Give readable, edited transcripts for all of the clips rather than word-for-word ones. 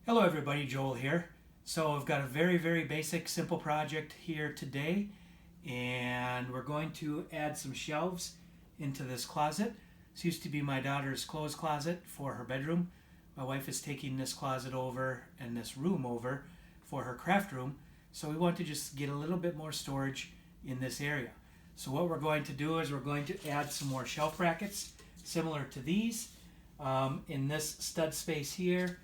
Hello everybody, Joel here. So I've got a very basic simple project here today, and we're going to add some shelves into this closet. This used to be my daughter's clothes closet for her bedroom. My wife is taking this closet over and this room over for her craft room, so we want to just get a little bit more storage in this area. So what we're going to do is we're going to add some more shelf brackets similar to these in this stud space here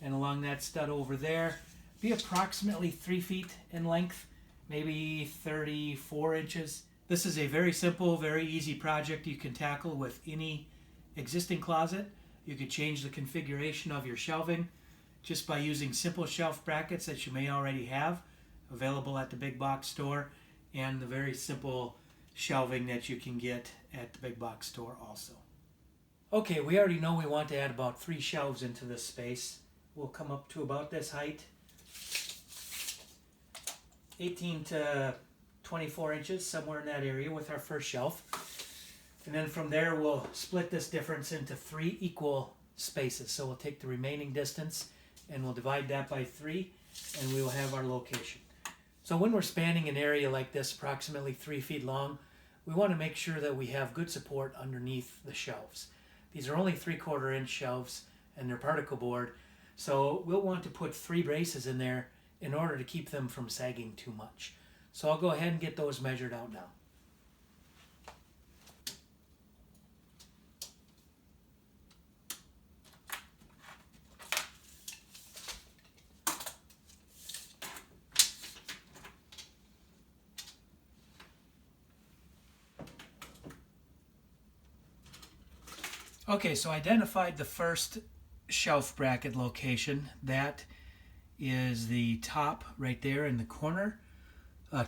and along that stud over there. Be approximately 3 feet in length, maybe 34 inches. This is a very simple, very easy project you can tackle with any existing closet. You could change the configuration of your shelving just by using simple shelf brackets that you may already have available at the big box store, and the very simple shelving that you can get at the big box store also. Okay, we already know we want to add about 3 shelves into this space. We'll come up to about this height, 18 to 24 inches, somewhere in that area with our first shelf. And then from there we'll split this difference into 3 equal spaces. So we'll take the remaining distance and we'll divide that by 3, and we will have our location. So when we're spanning an area like this, approximately 3 feet long, we want to make sure that we have good support underneath the shelves. These are only 3/4 inch shelves and they're particle board. So we'll want to put 3 braces in there in order to keep them from sagging too much. So I'll go ahead and get those measured out now. Okay, so I identified the first shelf bracket location. That is the top right there in the corner,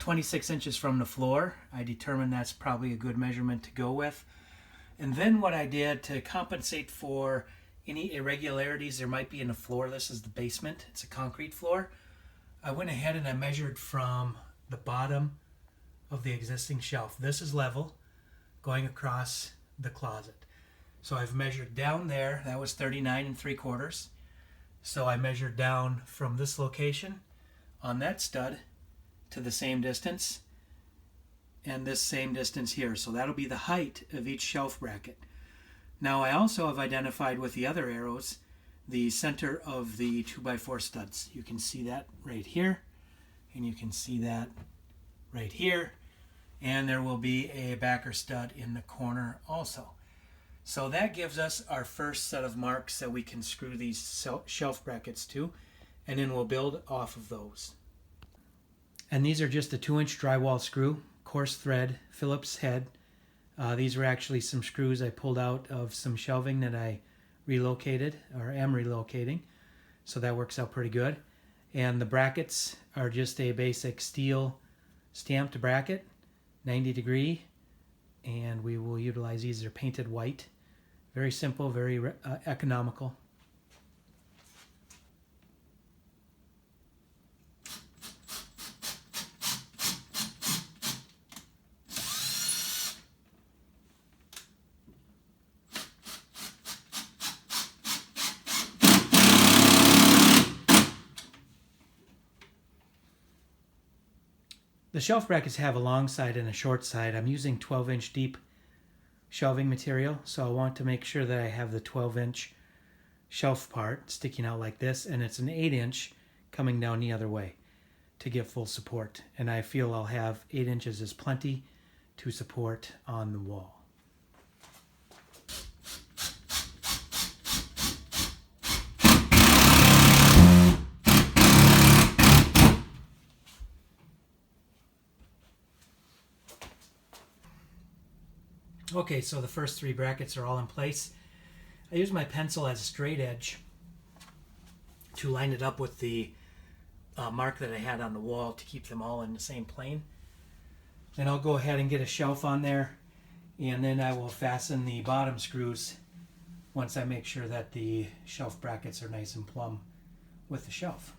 26 inches from the floor. I determined that's probably a good measurement to go with. And then what I did to compensate for any irregularities there might be in the floor, this is the basement, it's a concrete floor, I went ahead and I measured from the bottom of the existing shelf. This is level going across the closet. So I've measured down there, that was 39 3/4. So I measured down from this location on that stud to the same distance and this same distance here. So that'll be the height of each shelf bracket. Now I also have identified with the other arrows the center of the 2x4 studs. You can see that right here, and you can see that right here, and there will be a backer stud in the corner also. So that gives us our first set of marks that we can screw these shelf brackets to, and then we'll build off of those. And these are just a 2-inch drywall screw, coarse thread, Phillips head. These were actually some screws I pulled out of some shelving that I relocated, or am relocating, so that works out pretty good. And the brackets are just a basic steel stamped bracket, 90 degree, and we will utilize these. They're painted white. Very simple, very economical. The shelf brackets have a long side and a short side. I'm using 12-inch deep shelving material, so I want to make sure that I have the 12-inch shelf part sticking out like this, and it's an 8-inch coming down the other way to give full support. And I feel I'll have 8 inches is plenty to support on the wall. Okay, so the first 3 brackets are all in place. I use my pencil as a straight edge to line it up with the mark that I had on the wall to keep them all in the same plane. Then I'll go ahead and get a shelf on there, and then I will fasten the bottom screws once I make sure that the shelf brackets are nice and plumb with the shelf.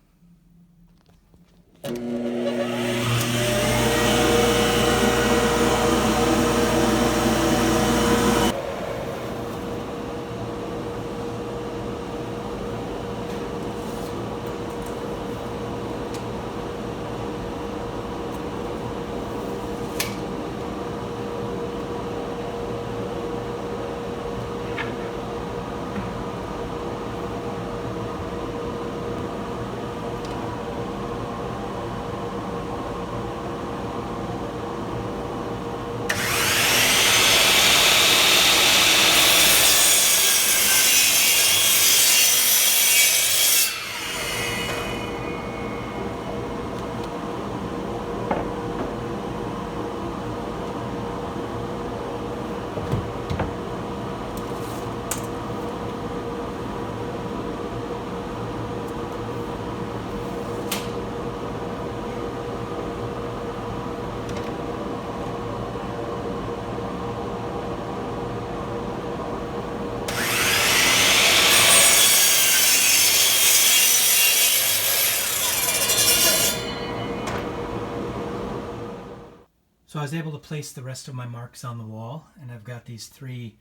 So I was able to place the rest of my marks on the wall, and I've got these 3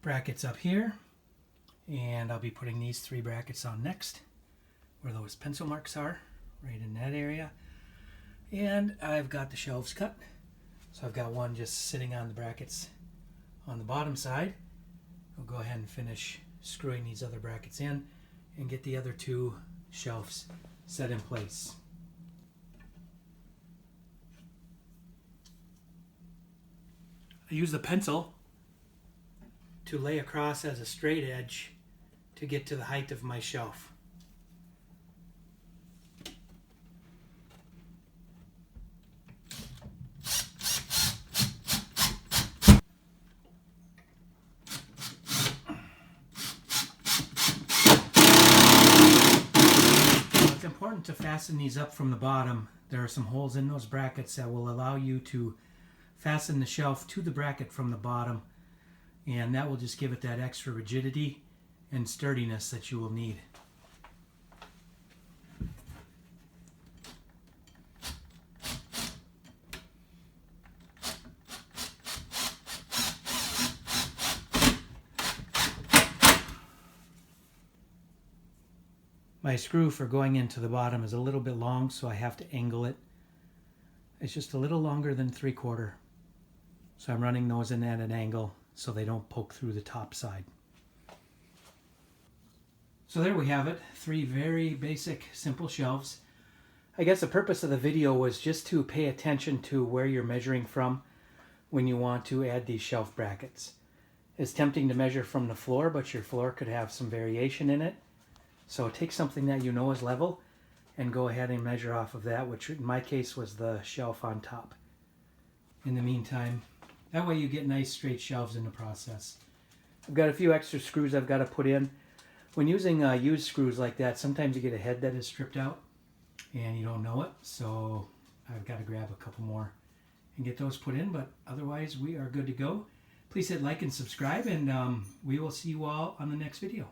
brackets up here, and I'll be putting these 3 brackets on next, where those pencil marks are, right in that area. And I've got the shelves cut. So I've got one just sitting on the brackets on the bottom side. We'll go ahead and finish screwing these other brackets in and get the other 2 shelves set in place. I use the pencil to lay across as a straight edge to get to the height of my shelf. It's important to fasten these up from the bottom. There are some holes in those brackets that will allow you to fasten the shelf to the bracket from the bottom, and that will just give it that extra rigidity and sturdiness that you will need. My screw for going into the bottom is a little bit long, so I have to angle it. It's just a little longer than 3/4. So I'm running those in at an angle so they don't poke through the top side. So there we have it, 3 very basic, simple shelves. I guess the purpose of the video was just to pay attention to where you're measuring from when you want to add these shelf brackets. It's tempting to measure from the floor, but your floor could have some variation in it. So take something that you know is level and go ahead and measure off of that, which in my case was the shelf on top. In the meantime, that way you get nice straight shelves in the process. I've got a few extra screws I've got to put in. When using used screws like that, sometimes you get a head that is stripped out and you don't know it. So I've got to grab a couple more and get those put in, but otherwise we are good to go. Please hit like and subscribe, and we will see you all on the next video.